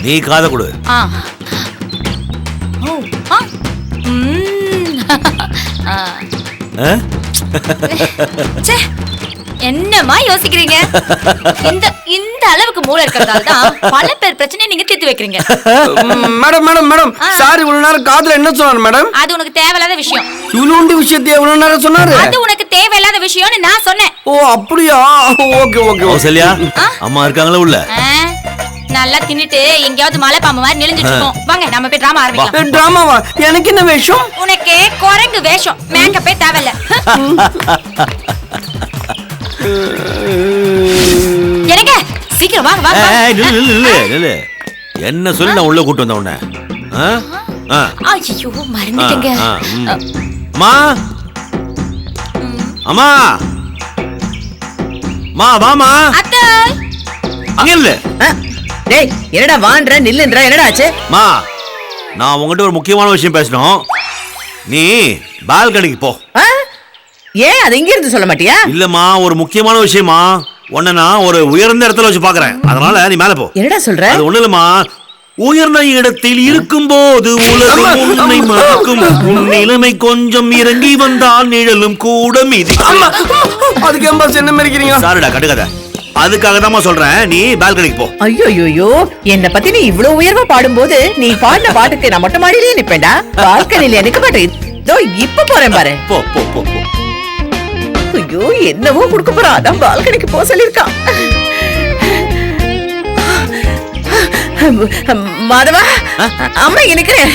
நீ காதை கொடு. என்னமா யோசிக்கிறீங்க? இந்த அளவுக்கு மூளை இருக்கிறதால தான் பல பேர் பிரச்சனையை நீங்க தீர்த்து வைக்கிறீங்க. மேடம் மேடம் மேடம் சார் இவ்வளவு நேரம் காதுல என்ன சொன்னாரு மேடம்? அது உனக்கு தேவையில்லாத விஷயம். இவ்வளவு விஷயத்தை எவ்வளவு நேரம் சொன்னாரு? அது உனக்கு தேவையில்லாத விஷயம்னு நான் சொன்னேன். ஓ அப்படியா? ஓகே ஓகே கௌசல்யா அம்மா இருக்காங்களா உள்ள? நல்லா தின்னுட்டு எங்கயாவது மலை பாம்பு மாதிரி நெளிஞ்சிட்டு இருக்கோம். வாங்க நம்ம போய் டிராமா ஆரம்பிக்கலாம். டிராமாவா? எனக்கு என்ன வேஷம்? உனக்கு குரங்கு வேஷம். மேக்கப்பே தேவையில்ல. எனக்கு சீக்கிரம் வாங்க வாங்க. என்ன சொல்லி நான் உள்ள கூட்டு வந்த உடனே ஐயோ மறந்துட்டேங்க. அம்மா அம்மா மா வாமா. அத்தை அங்க இல்ல. டேய் என்னடா வான்ற நில்லுன்ற என்னடா ஆச்சு? மா நான் உங்ககிட்ட ஒரு முக்கியமான விஷயம் பேசணும். நீ பால்கனிக்கு போ. ஏன் அது இங்க இருந்து சொல்ல மாட்டியா? இல்லம்மா ஒரு முக்கியமான விஷயமா. உன்னை நான் ஒரு உயர்ந்த இடத்துல வச்சு பாக்குறேன். அதனால நீ மேல போ. என்னடா சொல்ற? அது ஒண்ணு இல்லம்மா. உயர்ந்த இடத்தில் இருக்கும் போது உலகம் உன்னை மறக்கும். நிலைமை கொஞ்சம் இறங்கி வந்தால் நிழலும் கூட மிதிக்கும். அதுக்கு ஏன் பாஸ் என்ன மறிக்கிறீங்க? சாரிடா கட்டுக்கதை. அதுக்காக தான் சொல்றேன் நீ பால்கனிக்கு போ. ஐயோ என்ன பத்தி நீ இவ்வளவு உயர்வா பாடும்போது நீ பாடின பாட்டுக்கு நான் மொட்டை மாடியிலேயே நிப்பேன்டா. பால்கனில எனக்கு பாட்டு இதோ இப்ப போறேன் பாரு. போ போ போ போ. ஐயோ என்னவோ குடுக்க போறா. அதான் பால்கனிக்கு போ சொல்லிருக்கான். மாதவா அம்மா இங்க நிக்கிறேன்.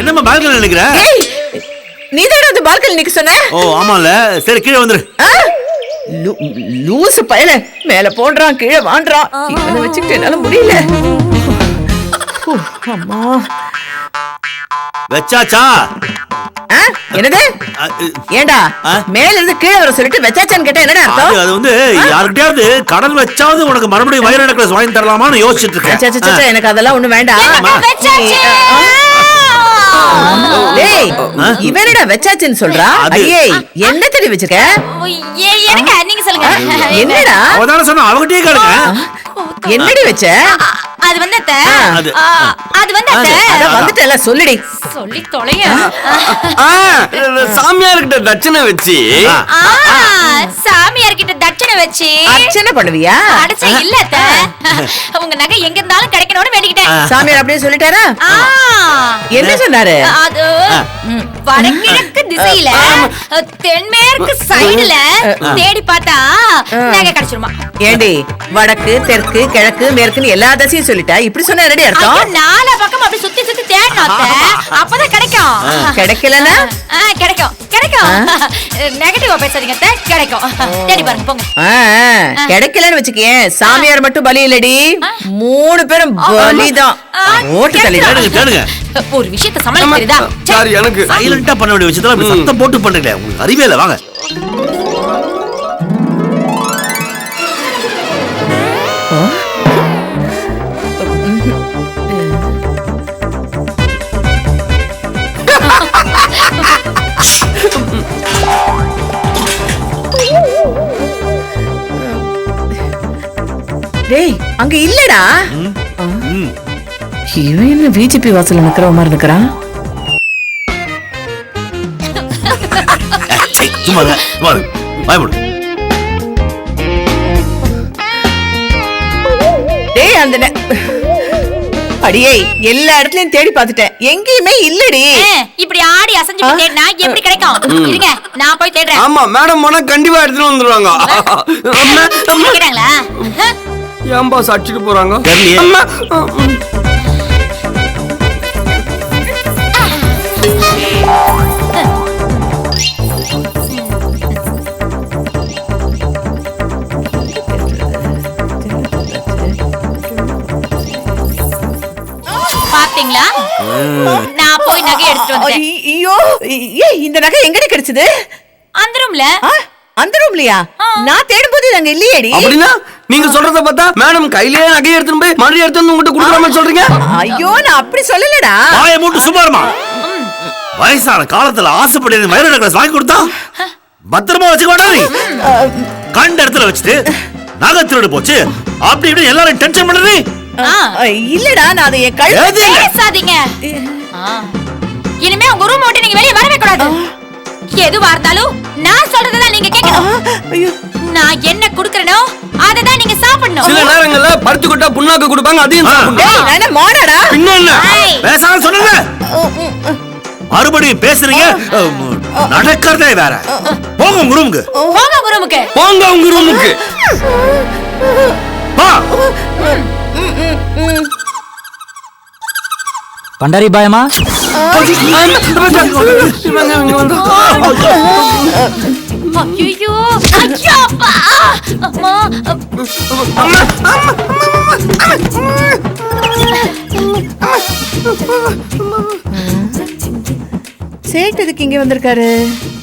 என்னம்மா பால்கனில நிக்கிற? நீ தான் அந்த பால்கனில நிக்க சொன்ன. ஓ ஆமால. சரி கீழே வந்துரு. லூசு பயல மேல போன்றான் கீழே வான்றான். இவனை வச்சுக்கிட்டு என்னால முடியல. அம்மா வெச்சாச்சா? என்னது? ஏண்டா மேல இருந்து கீழே வர சொல்லிட்டு வெச்சாச்சான்னு கேட்டா என்னடா அர்த்தம்? அது வந்து யார்கிட்டயாவது கடல் வச்சாவது உனக்கு மறுபடியும் வயிறு நெக்லஸ் வாங்கி தரலாமான்னு யோசிச்சுட்டு இருக்கேன். எனக்கு அதெல்லாம் ஒண்ணு வேண்டாம். டேய் இவனடா வெச்சாச்சுன்னு சொல்றா? ஐயே என்ன தெரி வச்சிருக்க? எனக்கு நீங்க சொல்லுங்க. என்னடா அவதான சொன்னா அவகிட்டே கேளுங்க. என்னடி வெச்ச? அது வந்து அத வந்துட்டல சொல்லுடி. சொல்லி தொலைங்க. சாமியார் கிட்ட தட்சணை வச்சு. சாமியார் கிட்ட தட்சணை வச்சு அர்ச்சனை பண்ணுவியா? அடச்சே இல்ல அத்தை. உங்க நகை எங்க இருந்தாலும் கிடைக்கணும்னு வேண்டிக்கிட்டேன். சாமியார் அப்படியே சொல்லிட்டாரா? என்ன சொன்னாரு? அது வடகிழக்கு திசையில தென்மேற்கு சைடுல தேடி பார்த்தா நகை கிடைச்சிருமா? ஏண்டி வடக்கு தெற்கு கிழக்கு மேற்குன்னு எல்லா திசையும் சொல்லிட்டா இப்படி சொன்னா என்னடி அர்த்தம்? நாலா பக்கம் அப்படி சுத்தி சுத்தி தேடணும் அப்பதான் கிடைக்கும். கிடைக்கலனா? கிடைக்கும் கிடைக்கும். நெகட்டிவா பேசாதீங்க அத்தை. கிடைக்கும். தேடி பாருங்க போங்க. கிடைக்கலன்னு வச்சுக்கேன் சாமியார் மட்டும் பலி இல்லடி 3 பேரும் பலிதான். ஓட்டு தள்ளிடுங்க. ஒரு விஷயத்தை சமாளிக்கிறதா? சார் எனக்கு சைலண்டா பண்ண வேண்டிய விஷயத்துல அப்படி சத்தம் போட்டு பண்றீங்க. உங்களுக்கு அறிவே இல்ல. வாங்க. டேய் அங்க இல்லடா. இவன் என்ன பிஜேபி வாசல்ல நிக்கிற மாதிரி நிக்கிறான்? டேய் அந்த அடியே எல்லா இடத்துலயும் தேடி பார்த்துட்டேன் எங்கேயுமே இல்லடி. இப்படி ஆடி அசைஞ்சு தேடினா எப்படி கிடைக்கும்? இருங்க நான் போய் தேடுறேன். ஆமா மேடம் போனா கண்டிப்பா எடுத்துட்டு வந்துருவாங்க. கேக்குறாங்களா? ஏன் பாஸ் அடிச்சிட்டு போறாங்க? பாத்தீங்களா? நான் போய் நகை எடுத்துட்டு வந்தேன். ஐயோ இந்த நகை எங்கடி கிடைச்சது? அந்த ரூம்ல. அந்த ரூம்லயா? நான் தேடும்போது அங்க இல்லையேடி. அப்படினா நீங்க சொல்றத பார்த்தா மேடம் கையிலே நகை எடுத்துட்டு போய் மறுபடியும் எடுத்து வந்து உங்ககிட்ட குடுக்குற மாதிரி சொல்றீங்க? ஐயோ நான் அப்படி சொல்லலடா. வாயை மூட்டு சும்மாருமா. வயசான காலத்துல ஆசைப்பட்டு வயிறு நெக்லஸ் வாங்கி கொடுத்தா பத்திரமா வச்சுக்கோடா. நீ கண்ட இடத்துல வச்சுட்டு நகை திருடு போச்சு அப்படி இப்படி எல்லாரும் டென்ஷன் பண்றீ. இல்லடா நான் அதை என் கழுத்து பேசாதீங்க. இனிமே உங்க ரூம் விட்டு நீங்க வெளிய வரவே கூடாது. எதுவா இருந்தாலும் நான் சொல்றதெல்லாம் நீங்க கேட்கணும். நான் என்ன குடுக்கறனோ அத தான் நீங்க சாப்பிடணும். சில நேரங்கள்ல பருத்தி கொட்டா புண்ணாக்கு கொடுப்பாங்க, அதையும் சாப்பிடணும். நானே மாடடா. பின்ன என்ன பேசாம சொன்னல மறுபடியும் பேசுறீங்க. நடக்கிறதே வேற. போங்க உங்க ரூமுக்கு. போங்க உங்க ரூமுக்கு. போங்க உங்க ரூமுக்கு. வா. பண்டாரி பாயமா ஐயோ ஐயோ அப்பா அம்மா சேட்டதுக்கு இங்க வந்திருக்காரு.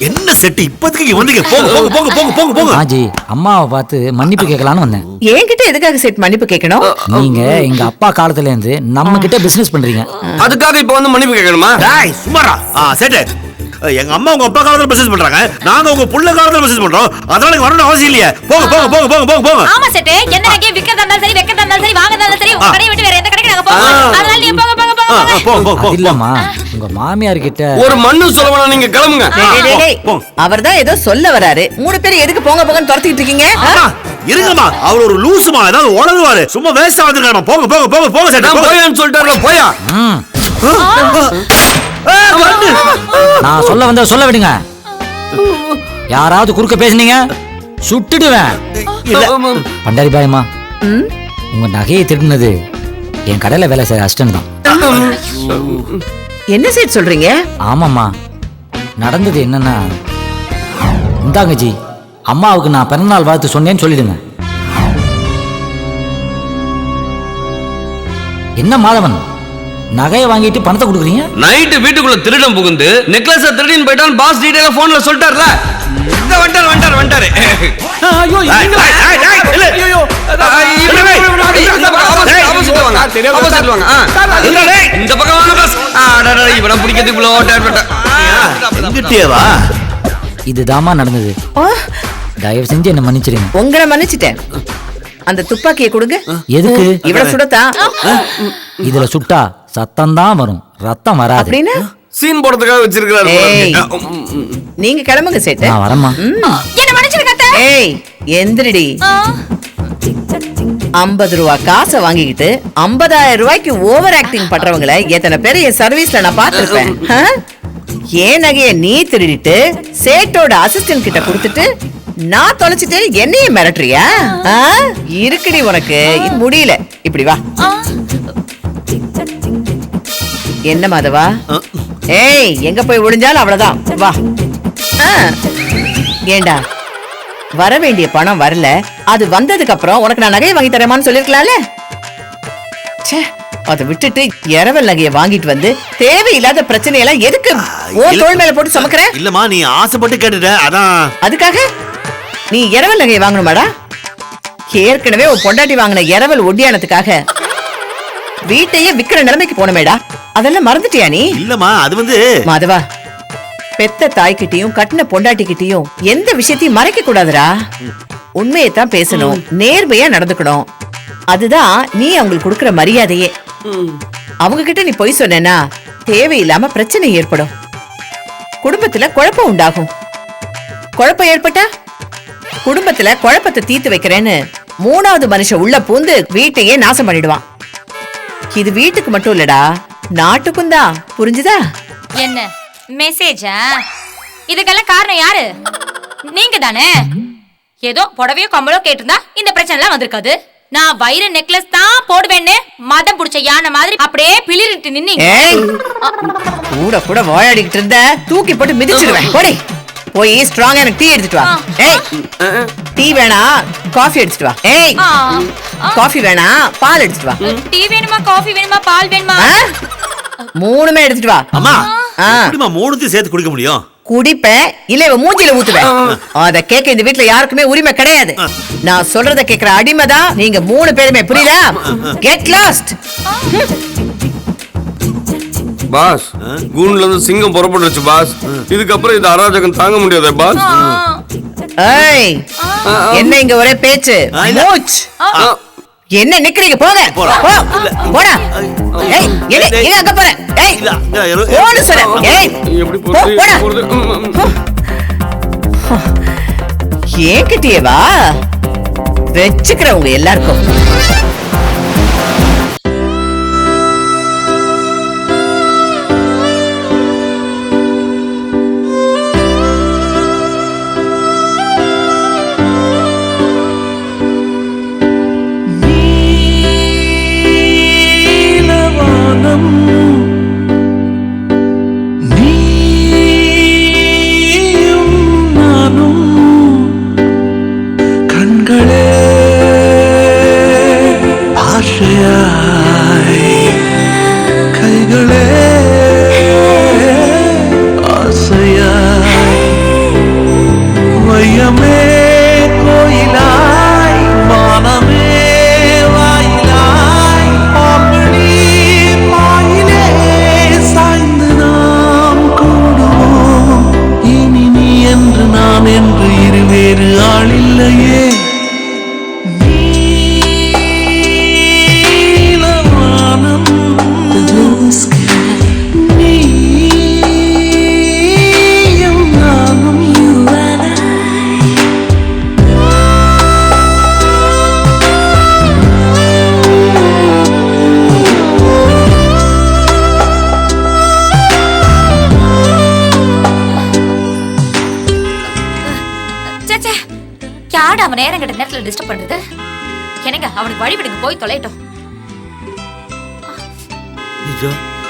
என்ன செட்டு இப்போதைக்கு வந்தீங்க? போங்க போங்க போங்க போங்க போங்க போங்க. ஆஜி அம்மாவை பார்த்து மன்னிப்பு கேட்கலான்னு வந்தேன். என்கிட்ட எதுக்காக சேட் மன்னிப்பு கேட்கணும்? நீங்க எங்க அப்பா காலத்துல இருந்து நம்ம கிட்ட பிசினஸ் பண்றீங்க, அதுக்காக இப்ப வந்து மன்னிப்பு கேட்கணுமா? டேய் சும்மாடா. செட்டு எங்க அம்மா உங்க அப்பா காலத்துல பிசினஸ் பண்றாங்க, நாங்க உங்க புள்ள காலத்துல பிசினஸ் பண்றோம். அதனால இங்க வரணும் அவசியம் இல்லையே. போங்க போங்க போங்க போங்க போங்க போங்க. ஆமா செட்டே, என்ன நகை விக்கிறதா இருந்தாலும் சரி, வைக்கிறதா இருந்தாலும் சரி, வாங்கறதா இருந்தாலும் சரி, உங்க கடையை விட்டு வேற எந்த கடைக்கு நாங்க போறோம். அதனால நீங்க போங்க போங்க போங்க போங்க. போங்க போங்க போங்க. இல்லம்மா உங்க மாமியார் கிட்ட ஒரு மண்ணு சொல்ல வேணாம், நீங்க கிளம்புங்க. அவர்தான் ஏதோ சொல்ல வராரு. 3 பேர் எதுக்கு போங்க போங்கன்னு துரத்திட்டு இருக்கீங்க? இருங்கம்மா, அவர் ஒரு லூசுமா, ஏதாவது உளறுவாரு. சும்மா வேஸ்டா வந்திருக்காங்க. போங்க போங்க போங்க போங்க செட்டு. நான் போயான்னு சொல்லிட்டாருல, போயா. நான் சொல்ல வந்த சொல்ல விடுங்க. யாராவது குறுக்க பேசுனீங்க சுட்டுடுவேன். பண்டாரி பாயமா, உங்க நகையை திருடினது என் கடையில வேலை செய்யற அசிஸ்டன்ட் தான். என்ன சேட் சொல்றீங்க? ஆமாம்மா, நடந்தது என்னன்னா, இந்தாங்க ஜி, அம்மாவுக்கு நான் பிறந்தநாள் வாழ்த்து சொன்னேன்னு சொல்லிடுங்க. என்ன மாதவன், நகையை வாங்கிட்டு பணத்தை கொடுக்குறீங்க? நைட்டு வீட்டுக்குள்ள திருடம் புகுந்து நெக்லஸ் திருடின்னு போயிட்டான். பாஸ் டீடைலா போன்ல சொல்லிட்டார்ல. இந்த வந்துட்டாரு. ஐயோ இந்த பக்கம் வாங்க பாஸ். இவனை பிடிக்கிறதுக்குள்ள எங்கிட்டேவா? இதுதாம்மா நடந்தது. தயவு செஞ்சு என்ன மன்னிச்சிடுங்க. உங்களை மன்னிச்சிட்டேன். அந்த துப்பாக்கியை கொடுங்க. எதுக்கு? இவள சுடத்தா? இதுல சுட்டா சத்தம் தான் வரும், ரத்தம் வராது. அப்படின்னா சீன் போடுறதுக்காக வச்சிருக்காரு. நீங்க கிளம்புங்க சேட்டு. நான் வரேம்மா. என்ன மன்னிச்சிருங்க அத்தை. ஏய் எந்திரடி. 50 ரூபா காசை வாங்கிக்கிட்டு 50,000 ரூபாய்க்கு ஓவர் ஆக்டிங் பண்றவங்கள எத்தனை பேர் என் சர்வீஸ்ல நான் பார்த்திருப்பேன். ஏன் நகைய நீ திருடிட்டு சேட்டோட அசிஸ்டன்ட் கிட்ட கொடுத்துட்டு நான் தொலைச்சிட்டு என்னையும் மிரட்டுறியா? இருக்குடி உனக்கு. இது முடியல. இப்படி வா. என்ன மாதவா? ஏய் எங்க போய் ஒளிஞ்சாலும் அவ்வளவுதான். வா. ஏண்டா வர வேண்டிய பணம் வரல, அது வந்ததுக்கு அப்புறம் உனக்கு நான் நகையை வாங்கி தரேமான்னு சொல்லிருக்கலாம்ல. அதை விட்டுட்டு இரவல் நகையை வாங்கிட்டு வந்து தேவையில்லாத பிரச்சனையெல்லாம் எதுக்கு தோள் மேல போட்டு சுமக்கிற? இல்லம்மா, நீ ஆசைப்பட்டு கேட்டுட்ட, அதான். அதுக்காக நீ இரவல் நகையை வாங்கணுமாடா? ஏற்கனவே உன் பொண்டாட்டி வாங்கின இரவல் ஒட்டியானதுக்காக வீட்டையே விக்கிற நிலைமைக்கு போனமேடா. அதெல்லாம் மறந்துட்டியா நீ? இல்லம்மா, அது வந்து மாதவா, பெத்த தாய்கிட்டையும் கட்டின பொண்டாட்டிக்கிட்டையும் எந்த விஷயத்தையும் மறைக்க கூடாதுடா. உண்மையைத்தான் பேசணும், நேர்மையா நடந்துக்கணும். அதுதான் நீ அவங்களுக்கு கொடுக்கிற மரியாதையே. அவங்க கிட்ட நீ பொய் சொன்னா தேவையில்லாம பிரச்சனை ஏற்படும். குடும்பத்துல குழப்பம் உண்டாகும். குழப்பம் ஏற்பட்டா குடும்பத்துல குழப்பத்தை தீர்த்து வைக்கிறேன்னு 3வது மனுஷன் உள்ள பூந்து வீட்டையே நாசம் பண்ணிடுவான். இது வீட்டுக்கு மட்டும் இல்லடா, நாட்டுக்கும் தான். புரிஞ்சுதா? என்ன மெசேஜா? இதுக்கெல்லாம் காரணம் யாரு? நீங்க தானே. ஏதோ புடவையோ கம்பளோ கேட்டிருந்தா இந்த பிரச்சனை எல்லாம் வந்திருக்காது. நான் வைர நெக்லஸ் தான் போடுவேன்னு மதம் புடிச்ச யானை மாதிரி அப்படியே பிளிரிட்டு நின்னீங்க. கூட கூட வாயாடிக்கிட்டு இருந்த தூக்கி போட்டு மிதிச்சிடுவேன். போடி, போய் ஸ்ட்ராங்கா எனக்கு டீ எடுத்துட்டு வா. ஏய், டீ வேணா காஃபி எடுத்துட்டு வா. ஏய், காஃபி வேணா பால் எடுத்துட்டு வா. டீ வேணுமா, காஃபி வேணுமா, பால் வேணுமா? 3மே எடுத்துட்டு வா. அம்மா, எப்படிமா 3த்தையும் சேர்த்து குடிக்க முடியும்? குடிப்பேன், இல்ல இவ மூஞ்சில ஊத்துவேன். அத கேட்க இந்த வீட்ல யாருக்குமே உரிமை கிடையாது. நான் சொல்றத கேக்குற அடிமைதான் நீங்க 3 பேருமே. புரியுதா? Get lost. பாஸ், கூண்டுல இருந்து சிங்கம் புறப்பட்டுருச்சு பாஸ். இதுக்கப்புறம் இந்த அராஜகம் தாங்க முடியாதே பாஸ். ஏய், என்ன இங்க ஒரே பேச்சு? மூச். என்ன நிக்கிறீங்க? போங்க. போலாம். போ. இல்ல. போடா. ஏய், எங்க அங்க போற? ஏய். இல்ல, போன்னு சொல்ல. ஏய். எப்படி போ, போறது போடா. போறது ஏன்கிட்டயே வா. வெச்சுக்கிறவங்க எல்லாருக்கும். கண்களே ஆசையாய், கைகளே ஆசையாய், வையமே கோயிலாய், வானமே வாயிலாய், பாம்படி மாயிலே சாய்ந்து நாம் கூடுவோம். இனி நீ என்று நான் என்று இருவேறு ஆளில்லையே. நீலவானம், நீயும் நானும். சேச்சே, யாரு அவன் நேரம் கட்ட நேரத்துல டிஸ்டர்ப் பண்றது? என்னங்க அவனுக்கு வழி விடுங்க, போய் தொலைட்டோம்.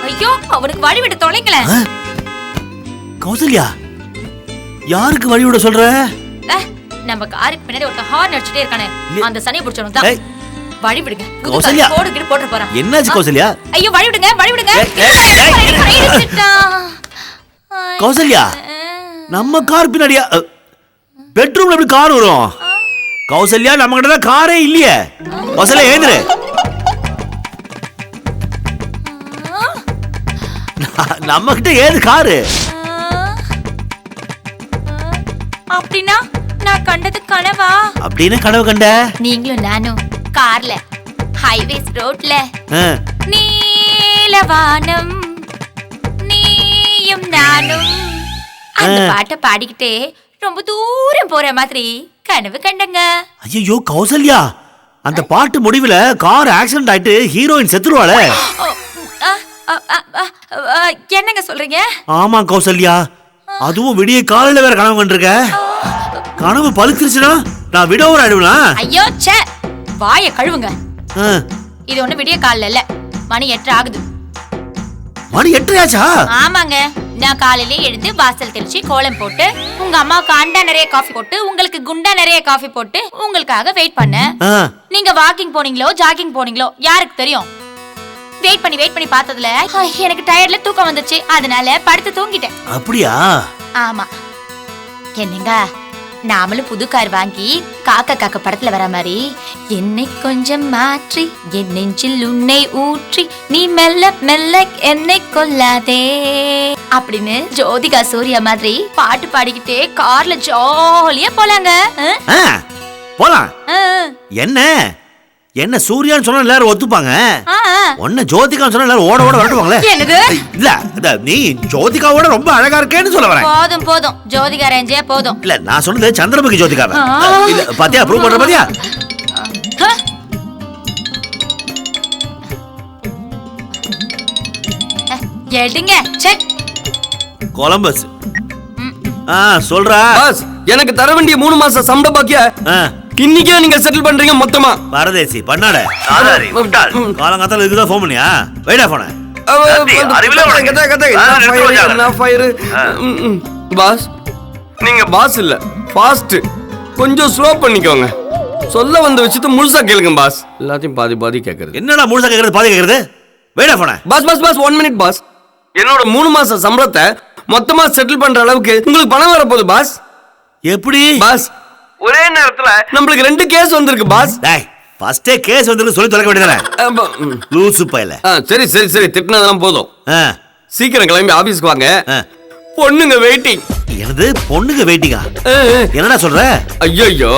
ஐயோ, அவனுக்கு வழி விட்டு தொலைங்களேன். கௌசல்யா, யாருக்கு வழி விட சொல்ற? நம்ம காருக்கு பின்னாடி ஒருத்தன் ஹார்ன் அடிச்சுட்டே இருக்கானே, அந்த சனியை பிடிச்சவனுக்கு தான். ஏய். வழி விடுங்க. கௌசல்யா. போடு போட்டு போறான். என்னாச்சு கௌசல்யா? ஐயோ, வழி விடுங்க, வழி விடுங்க. கௌசல்யா, நம்ம கார் பின்னாடியா? பெட்ரூம்ல எப்படி கார் வரும்? கௌசல்யா, நம்ம கிட்ட தான் காரே இல்லையே. கௌசல்யா ஏந்திரு. நம்ம கிட்ட ஏது காரு? அப்படின்னா நான் கண்டது கனவா? அப்படின்னு கனவு கண்ட? நீங்களும் நானும் கார்ல ஹைவேஸ் ரோட்ல ஆ. நீலவானம் நீயும் நானும் அந்த பாட்டை பாடிக்கிட்டே ரொம்ப தூரம் போற மாதிரி கனவு கண்டங்க. ஐயோ கௌசல்யா, அந்த பாட்டு முடிவுல கார் ஆக்சிடென்ட் ஆயிட்டு ஹீரோயின் செத்துருவாளே. என்னங்க சொல்றீங்க? ஆமா கௌசல்யா, அதுவும் விடிய காலையில வேற கனவு கண்டிருக்க. கனவு பழுத்துருச்சுன்னா நான் விடோவர் ஆயிடுவேனா? ஐயோ ச்சே, வாயை கழுவுங்க. ஆ. இது ஒண்ணு விடிய காலையில இல்ல, மணி 8 ஆகுது. மணி 8 ஆச்சா? ஆமாங்க, நான் காலையிலே எழுந்து வாசல் தெளிச்சு கோலம் போட்டு உங்க அம்மாவுக்கு அண்டா நிறைய காஃபி போட்டு உங்களுக்கு குண்டா நிறைய காஃபி போட்டு உங்களுக்காக வெயிட் பண்ணேன். ஆ. நீங்க வாக்கிங் போனீங்களோ ஜாகிங் போனீங்களோ யாருக்கு தெரியும்? வெயிட் பண்ணி பார்த்ததுல எனக்கு டயர்ட்ல தூக்கம் வந்துச்சு, அதனால படுத்து தூங்கிட்டேன். அப்படியா? ஆமா. என்னங்க, நாமளும் புது கார் வாங்கி காக்கா காக்க படத்துல வர மாதிரி என்னை கொஞ்சம் மாற்றி என் நெஞ்சில் உன்னை ஊற்றி நீ மெல்ல மெல்ல என்னை கொல்லாதே அப்படின்னு ஜோதிகா சூர்யா மாதிரி பாட்டு பாடிக்கிட்டே கார்ல ஜாலியா போலாங்க. ஆ, போலாம். என்ன சூர்யான்னு சொன்னா எல்லாரும் ஒத்துப்பாங்க. ஒன்ன ஜோதிகான்னு சொன்னா எல்லாரும் ஓட ஓட வரட்டுவாங்களே. என்னது? இல்ல, நீ ஜோதிகாவோட ரொம்ப அழகா இருக்கேன்னு சொல்ல வரேன். போதும் ஜோதிகா ரேஞ்சே போதும். இல்ல, நான் சொன்னது சந்திரமுகி ஜோதிகா. இல்ல பாத்தியா, ப்ரூவ் பண்ற பாத்தியா? எடுங்க செக். கொலம்பஸ். சொல்றா. பாஸ், எனக்கு தர வேண்டிய 3 மாச சம்பள பாக்கிய இன்னைக்கே நீங்க செட்டில் பண்றீங்க மொத்தமா. பரதேசி பண்ணாட. காலங்காத்தால இதுதான் ஃபோன் பண்ணியா? வெயிடா போன. பாஸ், நீங்க பாஸ் இல்ல, ஃபாஸ்ட். கொஞ்சம் ஸ்லோ பண்ணிக்கோங்க. சொல்ல வந்த விஷயத்தை முழுசா கேளுங்க பாஸ். எல்லாத்தையும் பாதி பாதி கேக்குறது. என்னடா முழுசா கேக்குறது பாதி கேக்குறது? வெயிடா போன. Boss 1 minute boss. என்னோட 3 மாச சம்பளத்தை மொத்தமா செட்டில் பண்ற அளவுக்கு உங்களுக்கு பணம் வர போகுது பாஸ். எப்படி பாஸ்? ஒரே நேரத்துல நம்மளுக்கு 2 கேஸ் வந்திருக்கு பாஸ். டேய், ஃபர்ஸ்டே கேஸ் வந்திருக்கு சொல்லி தொலைக்க வேண்டியதானே. லூசு பையல. சரி திட்டினதெல்லாம் போதும். சீக்கிரம் கிளம்பி ஆபீஸ்க்கு வாங்க. பொண்ணுங்க வெயிட்டிங். எனது பொண்ணுங்க வெயிட்டிங்கா? என்னடா சொல்ற? ஐயோ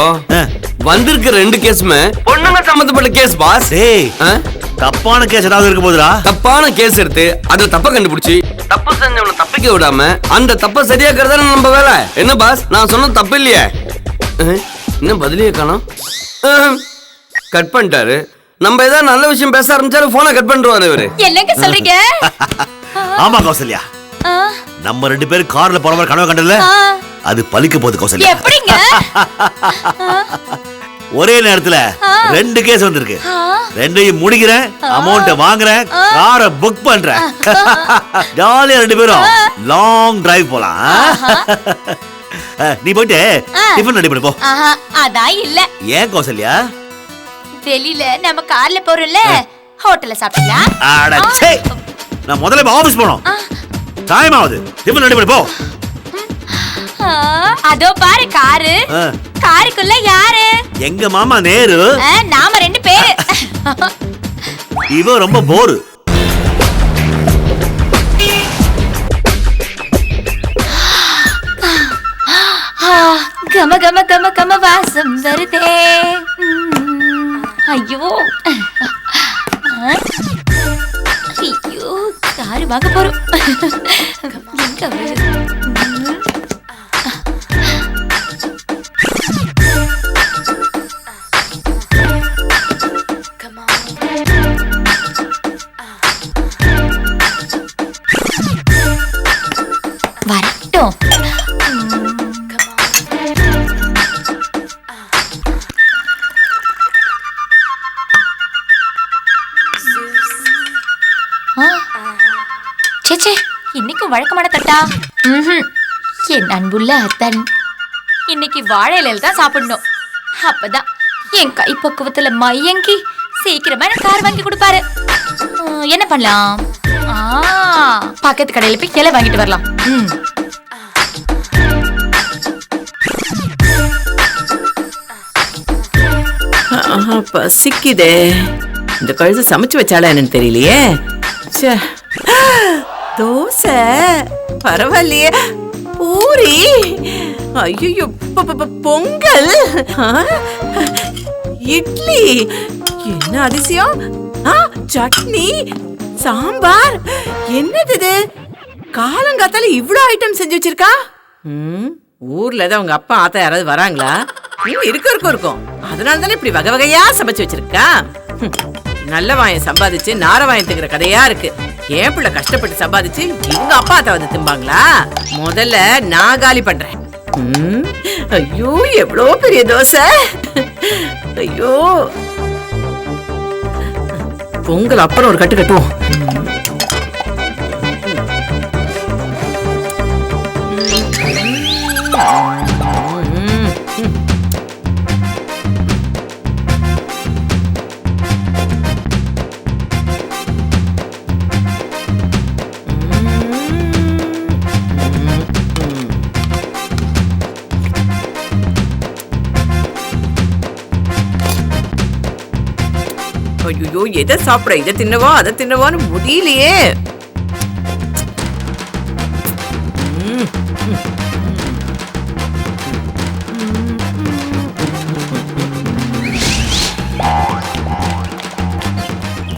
வந்திருக்க 2 கேஸுமே பொண்ணுங்க சம்பந்தப்பட்ட கேஸ் பாஸ். டேய், தப்பான கேஸ் ஏதாவது இருக்க போதுடா. தப்பான கேஸ் எடுத்து அதை தப்ப கண்டுபிடிச்சி தப்பு செஞ்சவனை தப்பிக்க விடாம அந்த தப்ப சரியாக்குறதா நம்ம வேலை. என்ன பாஸ், நான் சொன்ன தப்பு இல்லையே? இன்னும் பதிலே காணோம். கட் பண்ணிட்டாரு. நம்ம ஏதாவது நல்ல விஷயம் பேச ஆரம்பிச்சாரு போனை கட் பண்ணிடுவாரு இவரு. என்னங்க சொல்றீங்க? ஆமா கௌசல்யா, நம்ம 2 பேரும் கார்ல போற மாதிரி கனவு கண்டல, அது பலிக்க போகுது கௌசல்யா. எப்படிங்க? ஒரே நேரத்துல 2 கேஸ் வந்திருக்கு. 2ஐயும் முடிக்கிறேன், அமௌண்ட் வாங்குறேன், காரை புக் பண்றேன். ஜாலியா 2 பேரும் லாங் டிரைவ் போலாம். நீ போயிட்டு டிஃபன் ரெடி பண்ணி போ. அதான் இல்ல. ஏன் கௌசல்யா? வெளியில நம்ம கார்ல போறோம்ல, ஹோட்டல்ல சாப்பிடலாம். அட சே, நான் முதல்ல ஆபீஸ் போறோம். டைம் ஆகுது. டிஃபன் ரெடி பண்ணி போ. அதோ பாரு காரு. காருக்குள்ள யாரு? எங்க மாமா நேரு. நாம 2 பேரு. இவ ரொம்ப போரு. கம கம கம கம வாசம் வருதே. ஐயோ ஐயோ, காரு வாங்க போறோம். எங்க வருது? வரட்டும். சேச்சே, இன்னைக்கும் வழக்கமான தட்டா? என் அன்புள்ள அத்தன், இன்னைக்கு வாழை இலையில தான் சாப்பிடணும். அப்பதான் என் கை பக்குவத்துல மயங்கி சீக்கிரமா எனக்கு கார் வாங்கி கொடுப்பாரு. என்ன பண்ணலாம்? பக்கத்து கடையில போய் இலை வாங்கிட்டு வரலாம். பசிக்குதே. இந்த கழுதை சமைச்சு வச்சாலா என்னன்னு தெரியலையே. தோசை பரவாயில்லையே. பூரி, ஐயோ பொங்கல், இட்லி, என்ன அதிசயம். சட்னி, சாம்பார், என்னது இது? காலங்காத்தால இவ்வளவு ஐட்டம் செஞ்சு வச்சிருக்கா. ஊர்ல தான் உங்க அப்பா ஆத்தா யாராவது வராங்களா? இருக்கும். அதனால தானே இப்படி வகை வகையா சமைச்சு வச்சிருக்கா. நல்ல வாயம் சம்பாதிச்சு நாரவாயத்துக்கிற கதையா இருக்கு. ஏன் பிள்ளை கஷ்டப்பட்டு சம்பாதிச்சு இவங்க அப்பா ஆத்தா வந்து திம்பாங்களா? முதல்ல நான் காலி பண்றேன். ஐயோ எவ்வளோ பெரிய தோசை. ஐயோ, பொங்கல் அப்புறம் ஒரு கட்டு கட்டுவோம். ஐயோ, எதை சாப்பிட, இதை தின்னவா அதை தின்னவான்னு முடியலையே.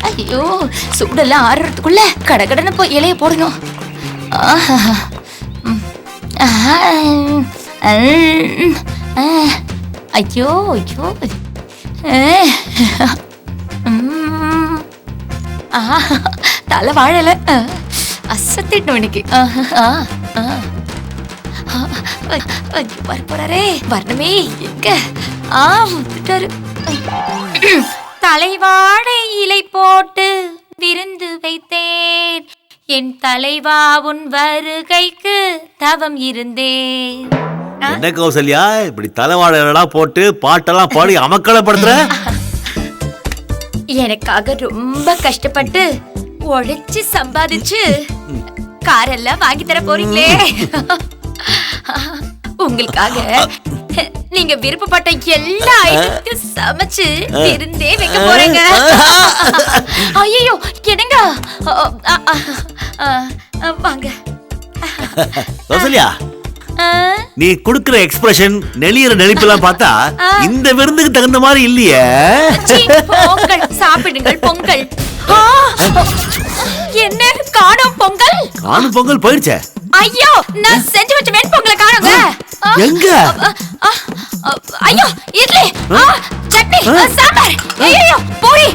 ஐயோ, சூடெல்லாம் ஆறுறதுக்குள்ள கடகடன்னு போய் இலைய போடணும். ஐயோ ஐயோ, தலை வாழல, அசத்திட்டோம் இன்னைக்கு. வரப்போறாரே, வரணுமே. எங்க வந்துட்டாரு. தலைவாழை இலை போட்டு விருந்து வைத்தேன், என் தலைவா உன் வருகைக்கு தவம் இருந்தேன். என்ன கௌசல்யா, இப்படி தலைவாழை போட்டு பாட்டெல்லாம் பாடி அமக்கலப்படுத்துற? எனக்காக ரொம்ப கஷ்டப்பட்டு உழைச்சு சம்பாதிச்சு காரெல்லாம் வாங்கி தர போறீங்களே. உங்களுக்காக நீங்க விருப்பப்பட்ட எல்லா ஐட்டத்தையும் சமைச்சு விருந்தே வைக்க போறேங்க. ஐயோ என்னங்க, வாங்க கௌசல்யா, ஆ, நீ குடுக்கிற எக்ஸ்பிரஷன் நெளியிற நெளிப்பெல்லாம் பார்த்தா இந்த விருந்துக்கு தகுந்த மாதிரி இல்லையே. சீ, பொங்கல் சாப்பிடுங்கள் பொங்கல். ஆ, என்ன காணோம் பொங்கல்? காணும் பொங்கல் போயிடுச்சே. ஐயோ, நான் செஞ்சு வச்ச வெண்பொங்கலை காணோங்க. எங்க? ஐயோ, இட்லி, சட்னி, சாம்பார், ஐயோ, பூரி,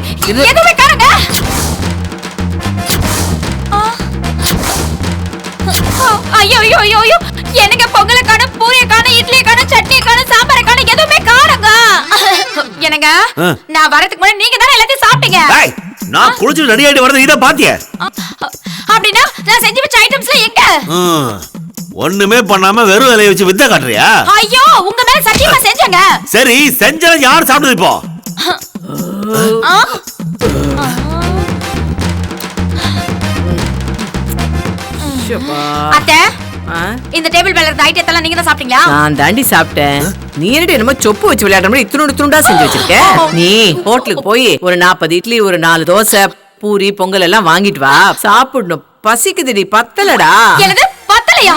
எதுவுமே காணோங்க. ஐயோ ஐயோ ஐயோ ஐயோ, எனக்கு பொங்கலை காணோம், பூரியை காணோம், இட்லியை காணோம், சட்னியை காணோம், சாம்பாரை காணோம், எதுவுமே காணோங்க. என்னங்க, நான் வரதுக்கு முன்னாடி நீங்க தானே எல்லாத்தையும் சாப்பிட்டீங்க. ஏய், நான் குளிச்சு ரெடி ஆயிட்டு வரது இதான் பாத்தியா? அப்படின்னா நான் செஞ்சு வச்ச ஐட்டம்ஸ்ல எங்க? ஒண்ணுமே பண்ணாம வெறும் இலைய வச்சு வித்த காட்டுறியா? ஐயோ, உங்க மேல சத்தியமா செஞ்சங்க. சரி, செஞ்சா யார் சாப்பிடுது இப்போ? அத்தை, இந்த டேபிள் மேல இருந்த ஐட்டத்தெல்லாம் நீங்க தான் சாப்பிட்டீங்களா? நான் தாண்டி சாப்பிட்டேன். நீ என்னடி என்னமோ சொப்பு வச்சு விளையாடுற மாதிரி இத்துணோடு துண்டா செஞ்சு வச்சிருக்க. நீ ஹோட்டலுக்கு போய் ஒரு 40 இட்லி, ஒரு 4 தோசை, பூரி, பொங்கல் எல்லாம் வாங்கிட்டு வா. சாப்பிடணும், பசிக்குதுடி, பத்தலடா. என்னது பத்தலையா?